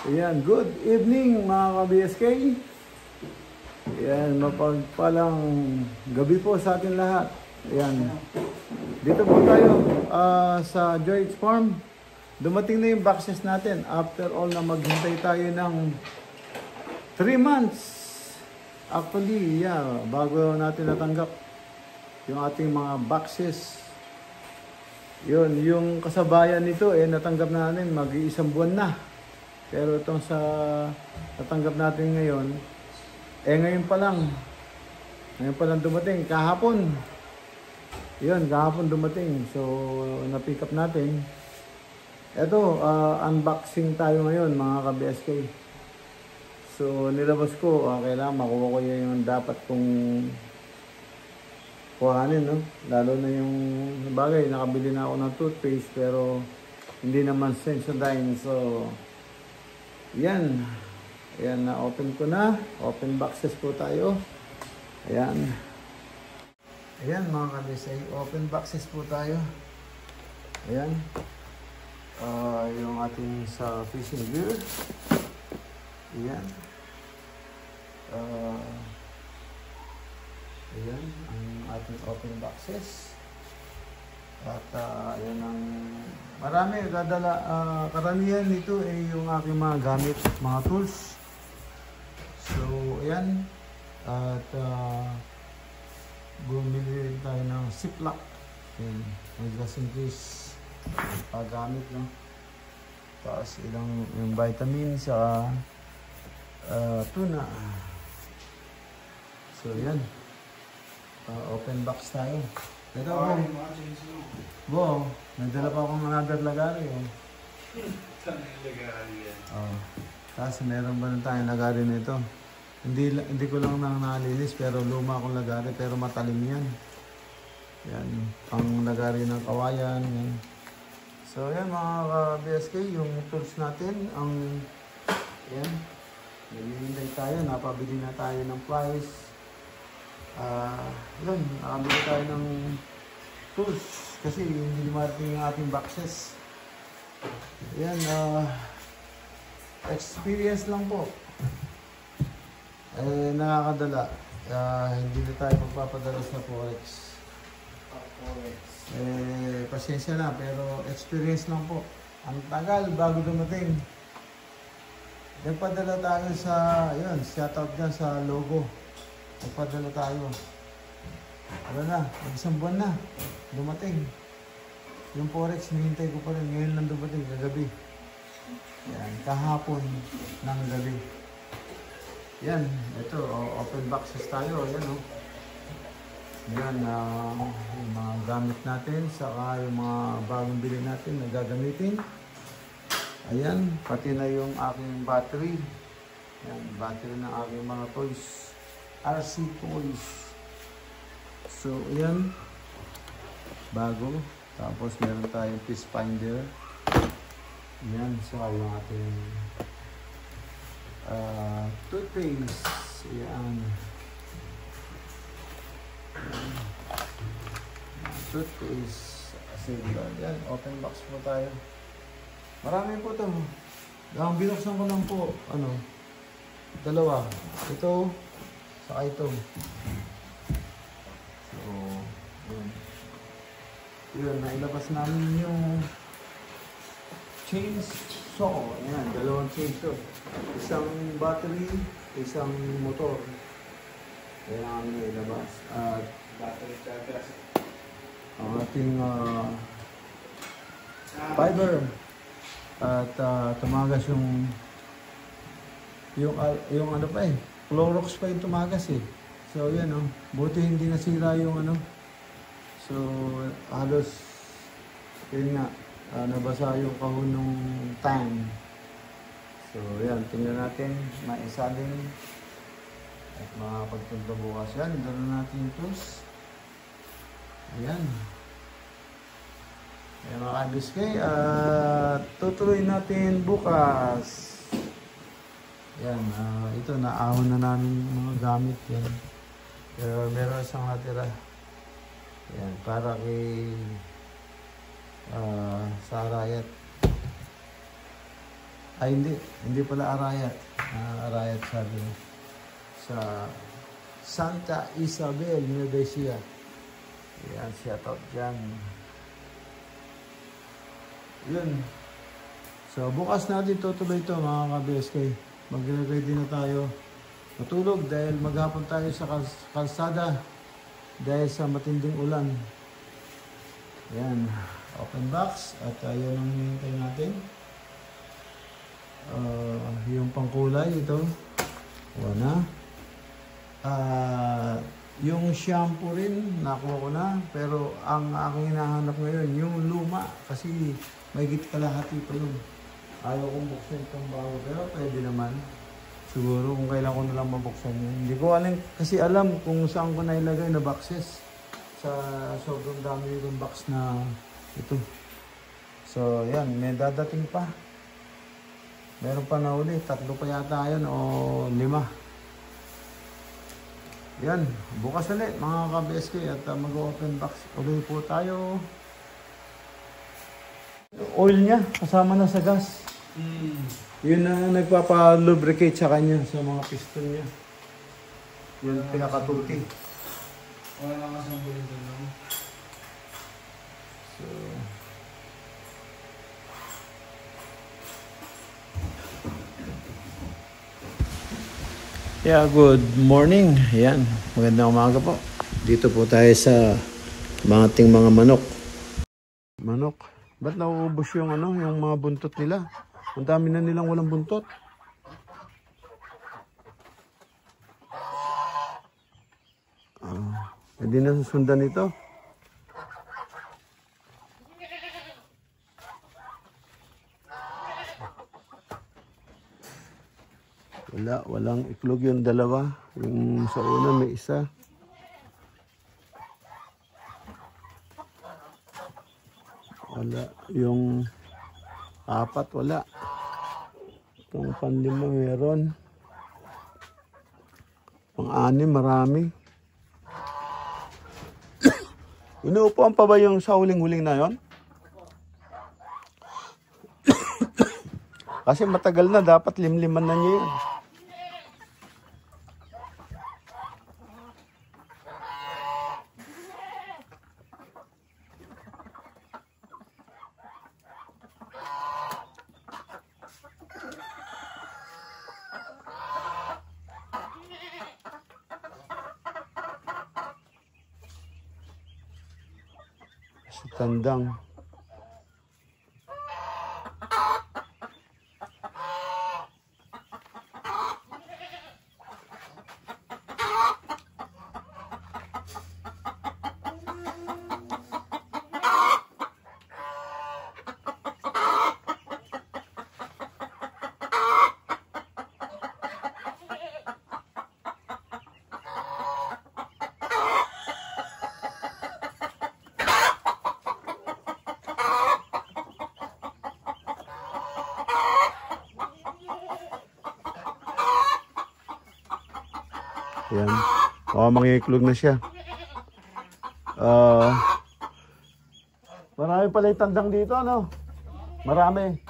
Ayan, good evening mga ka-BSK. Ayan, mapagpalang gabi po sa atin lahat. Ayan, dito po tayo sa Joy's Farm. Dumating na yung boxes natin. After all na maghintay tayo ng 3 months. Actually, yeah, bago natin natanggap yung ating mga boxes. Yun, yung kasabayan nito natanggap na natin mag-iisang buwan na. Pero itong sa natanggap natin ngayon, ngayon pa lang dumating, kahapon. Yun, kahapon dumating. So, na-pick up natin. Ito, unboxing tayo ngayon mga ka-BSK. So, nilabas ko, kailangan makuha ko yung dapat kong kuhanin, no? Lalo na yung bagay, nakabili na ako ng toothpaste, pero hindi naman Sensodyne. So, yan. Ayan, na-open ko na. Open boxes po tayo. Ayan. Ayan mga kabisay. Open boxes po tayo. Ayan. Yung ating sa fishing gear. Ayan. Ayan. Ang ating open boxes. At ayan ang marami dadala, karamihan nito yung aking mga gamit, mga tools. So ayan, at bumili rin tayo ng ziplock. Ayan, just in case paggamit, no? Tapos ilang yung vitamin sa tuna. So ayan, open box tayo. Ito Bo, nagdala pa akong another lagari. Tapos meron ba na tayong lagari nito? Hindi ko lang nang nalinis, pero luma akong lagari, pero matalim yan. Yan, pang lagari ng kawayan. Yan. So yan mga BSK, yung tools natin, yan, naghihintay tayo, napabili na tayo ng pliers. Yun, nakabili tayo ng tools kasi hindi dumarating yung ating boxes. Ayan, experience lang po. Nakakadala. Hindi na tayo magpapadala sa Forex. Pasensya na, pero experience lang po. Ang tagal bago dumating. Nagpadala tayo sa, yun, shoutout dyan sa logo. Nagpadala tayo. Wala na, isang buwan na. Dumating. Yung Forex, hinihintay ko pa rin. Ngayon lang dumating, kagabi. Yan, kahapon ng gabi. Yan, ito, open boxes tayo. Yan, oh. Yan, yung mga gamit natin, saka yung mga bagong bili natin na gagamitin. Ayan, pati na yung aking battery. Yan, battery ng aking mga toys. RC toys. So, ayan. Bago. Tapos, meron tayong fish finder. Ayan, saka yung ating toothpaste. Ayan. Toothpaste. Ayan, open box po tayo. Marami po ito. Ang binuksan ko lang po, dalawa. Ito, saka ito. So, yun. Yun, nailabas namin yung chainsaw. Ayan, dalawang chainsaw. Isang battery, isang motor. Ayan ang nailabas. At battery charger. Ang ating fiber. At tumagas yung ano pa eh. Clorox pa yung tumagas eh. So yan buti hindi nasira yung So halos yun nga nabasa yung kahon ng tank. So yan, tingnan natin maisalin at makapagpunta bukas yan. Dala natin yung tools. Ayan. Ayan mga kabiskay. Tutuloy natin bukas. Yan, ito naahon na namin mga gamit yan. Pero meron isang natira. Yan, para kay sa Arayat. Ay hindi pala Arayat. Arayat sabi sa Santa Isabel, Nueva Ecija. Yan, shout out dyan. Yun. So bukas natin tutuloy ito mga ka-BSK. Mag-ready na tayo matulog dahil maghapon tayo sa kalsada dahil sa matinding ulan. Yan, open box at yan ang hinihintay natin. Yung pangkulay ito wala. Yung shampoo rin nakuha ko na, pero ang aking hinahanap ngayon yung luma kasi may git kalahati pa yun. Ayaw kong buksan itong bago, pero pwede naman. Siguro kung kailan ko na lang mabuksan yun. Hindi ko alam kung saan ko na ilagay na boxes. Sa sobrang dami yung box na ito. So yan, may dadating pa. Meron pa na uli, 3 pa yata yun o 5. Yan, bukas ulit mga ka-BSK at mag-open box ulit po tayo. Oil niya, kasama na sa gas. Yun na nagpapa-lubricate sa kanya, sa mga piston niya. Yun, pinakatuti. Wala lang kasang bulin doon, no? So, yeah, good morning. Yan, magandang umaga po. Dito po tayo sa ating mga manok. Manok? Ba't nauubos yung yung mga buntot nila? Ang dami na nilang walang buntot. Hindi na susundan ito. Walang iklog yung dalawa. Yung sa una may isa. Wala. Yung 4 wala. Itong pang-5 meron. Pang-6 marami. Inuupuan pa ba yung sa huling-huling na yon? Kasi matagal na, dapat limliman na niya yun. Sa tandang. Yan. Mangiklog na siya. Marami pala yung tandang dito, ano? Marami.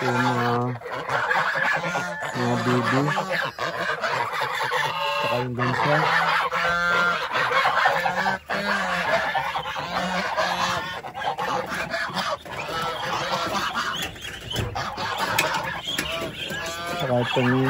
Ito yung mga baby. Saka yung gansa. Saka itong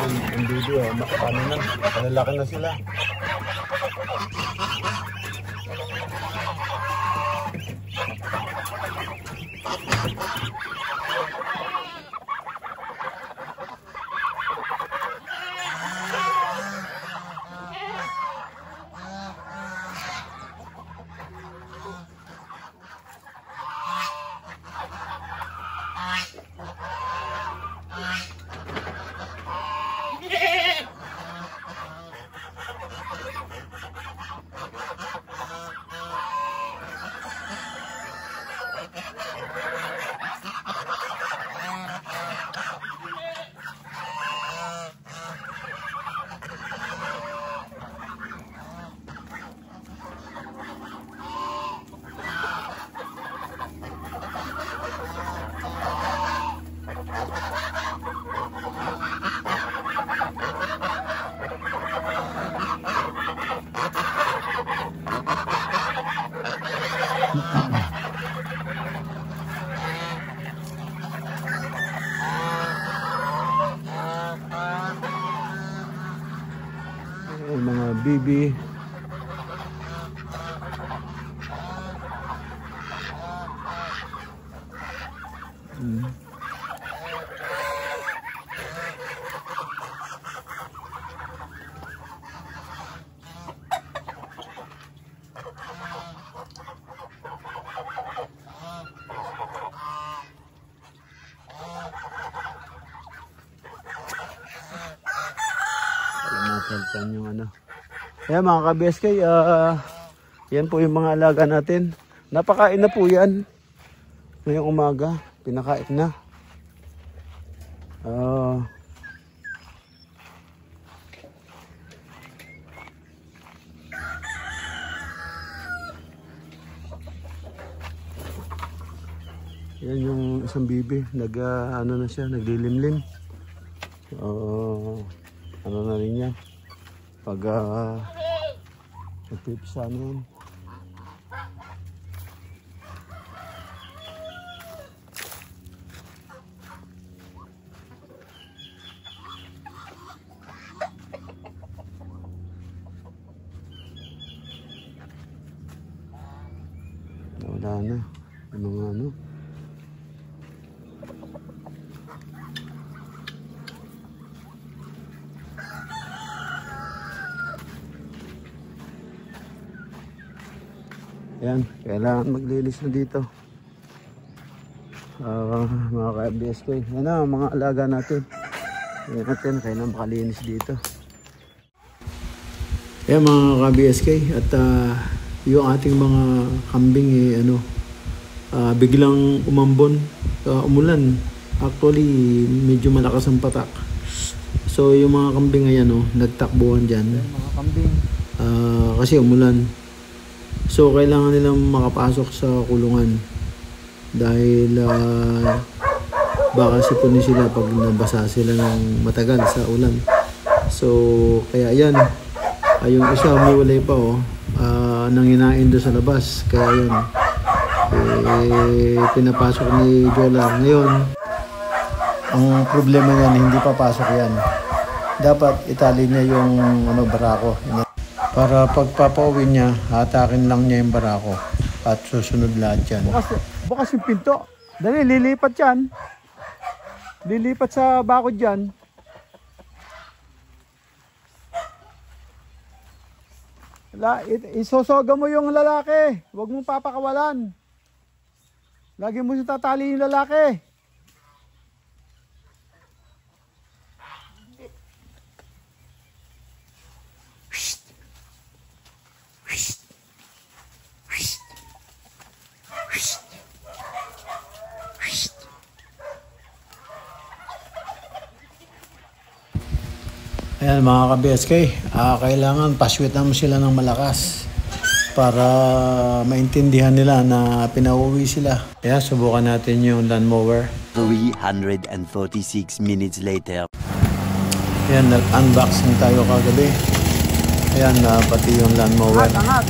ang video, paano na? Malalaki na sila. Mga bibi. Nasaltan yung ano. Ayan mga ka-BSK, yan po yung mga alaga natin. Napakain na po yan. Ngayong umaga, pinakain na. Yan yung isang bibi, ano na siya, naglilimlim. Ano na rin yan. Pag nagpipisa na yan. Wala na. Ano nga ano. Ayan, kailangan maglinis na dito. Mga ka-BSK. Yan na, mga alaga natin. Ayan natin, kailangan makalinis dito. Ayan mga ka-BSK. At yung ating mga kambing biglang umambon. Umulan. Actually, medyo malakas ang patak. So yung mga kambing ngayon, nagtakbuhan dyan. Ayan, mga kambing. Kasi umulan. So kailangan nilang makapasok sa kulungan dahil baka sipunin sila pag nabasa sila ng matagal sa ulan. So kaya yan, yung isa umiwalay pa nanginain doon sa labas, kaya yun pinapasok ni Jola. Ngayon ang problema niyan, hindi papasok yan, dapat itali niya yung barako. Para pagpapauwi niya, hatakin lang niya yung barako at susunod lahat yan. Bukas yung pinto. Dali, lilipat yan. Lilipat sa bakod yan. Isosoga mo yung lalaki. Huwag mong papakawalan. Lagi mo siya tatali yung lalaki. Ayan mga ka-BSK, kailangan paswit naman sila ng malakas para maintindihan nila na pinauwi sila. Kaya subukan natin yung lawnmower. 346 minutes later. Ayan, nag-unboxing tayo kagabi. Ayan, pati yung lawnmower. Angat!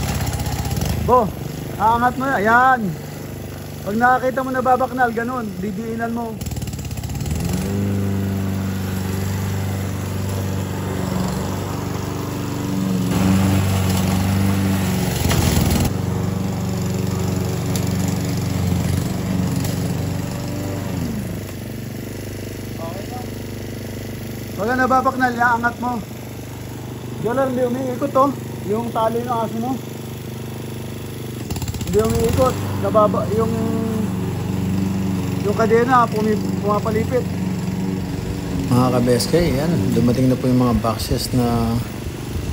Bo, aangat mo na. Ayan! Pag nakakita mo na babaknal, ganun, didiinan mo. Pag nababaknal, iaangat mo. Diyan lang, hindi umiikot to. Yung tali ng aso mo. Hindi umiikot. Nababa, yung kadena, pumapalipit. Mga ka-BSK, yan. Dumating na po yung mga boxes na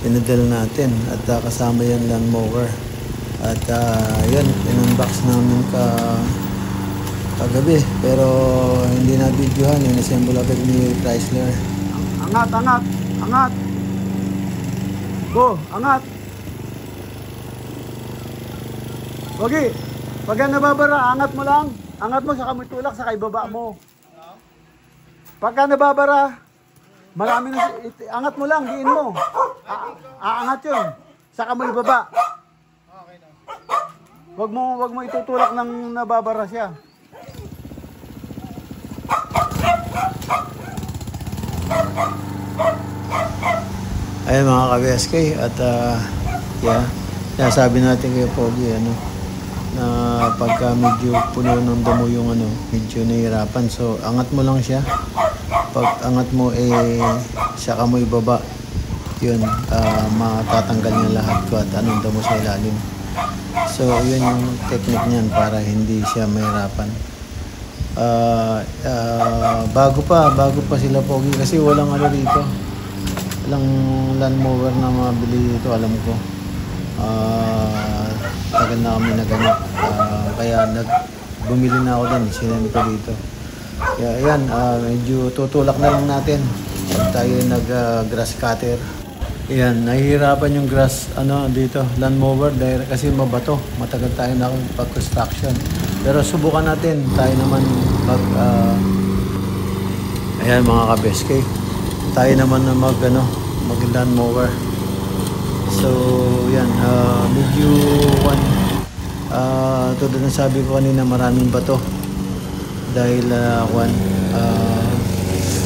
pinadala natin. At kasama yan lawnmower. At yan, in-unbox namin kagabi. Pero hindi na videohan. In-assemble agad ni Chrysler. Angat, angat, angat. Go, angat. Okay, pag nababara, angat mo lang. Angat mo, saka mo itulak, saka ibaba mo. Pagka nababara, marami na, angat mo lang, diin mo. Aangat yun, saka mo ibaba. Wag mo itutulak ng nababara siya. Ayun mga ka-BSK, at sabi natin kay Pogi na pagka medyo puno ng damo yung medyo nahihirapan, so angat mo lang siya. Pag angat mo saka mo ibaba, yun, matatanggal niya lahat ko at anong damo sa ilalim. So yun yung technique niyan para hindi siya mahirapan. Bago pa sila Pogi kasi walang dito, walang lawnmower na mabili dito, alam ko. Tagal na kami na ganit, kaya bumili na ako din, sinend ko dito. Kaya ayan, medyo tutulak na lang natin pag tayo grass cutter. Ayan, nahihirapan yung grass dito, lawnmower, dahil kasi mabato, matagal tayo na pag-construction. Pero subukan natin, tayo naman ayan mga ka-BSK, tayo naman na mag-lawnmower. So yan, medyo tulad ng sabi ko kanina, maraming bato dahil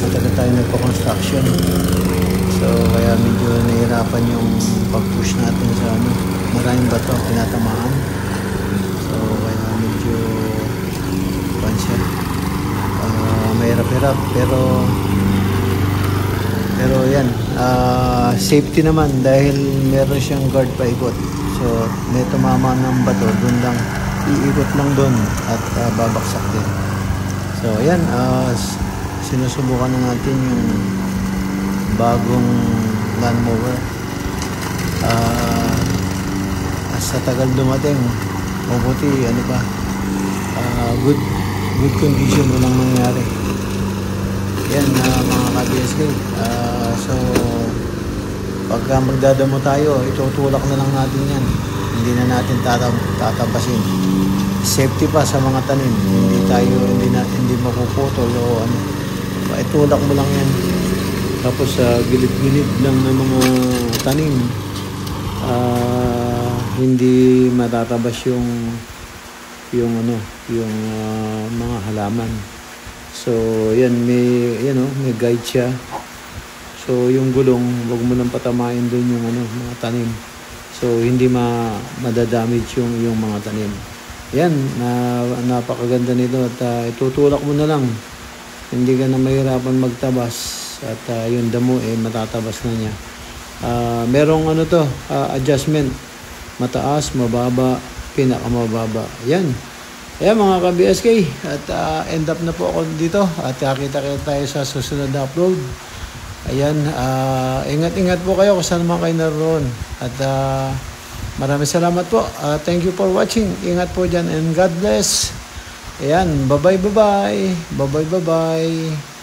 matagal tayo nagpa-construction. So kaya medyo nahihirapan yung pag-push natin sa maraming bato, tinatamaan. So kaya medyo siya, mahirap-hirap, pero yan, safety naman dahil meron siyang guard paikot. So may tumama ng bato, dun lang iikot lang dun at babaksak din. So ayan, sinusubukan na natin yung bagong lawnmower. Sa tagal dumating, mabuti good condition, walang nangyari. Yan mga ka-BSK, so pagka magdadamo tayo, itutulak na lang natin yan, hindi na natin tatapasin. Safety pa sa mga tanim, hindi mapuputol o itulak mo lang yan. Tapos sa gilid-gilid lang ng mga tanim, hindi matatabas yung mga halaman. So yan, may guide siya. So yung gulong, wag mo nang patamain doon yung mga tanim. So hindi madadamage yung mga tanim. Yan, napakaganda nito at itutulak mo na lang. Hindi ka na mahirapan magtabas at yung damo matatabas na niya. Merong ano to, adjustment. Mataas, mababa, pinakamababa. Yan. Ayan mga ka-BSK. At end up na po ako dito. At kita-kita tayo sa susunod na upload. Ayan. Ingat-ingat po kayo kung saan man kayo naroon. At maraming salamat po. Thank you for watching. Ingat po dyan and God bless. Ayan. Bye-bye, bye-bye. Bye-bye, bye-bye.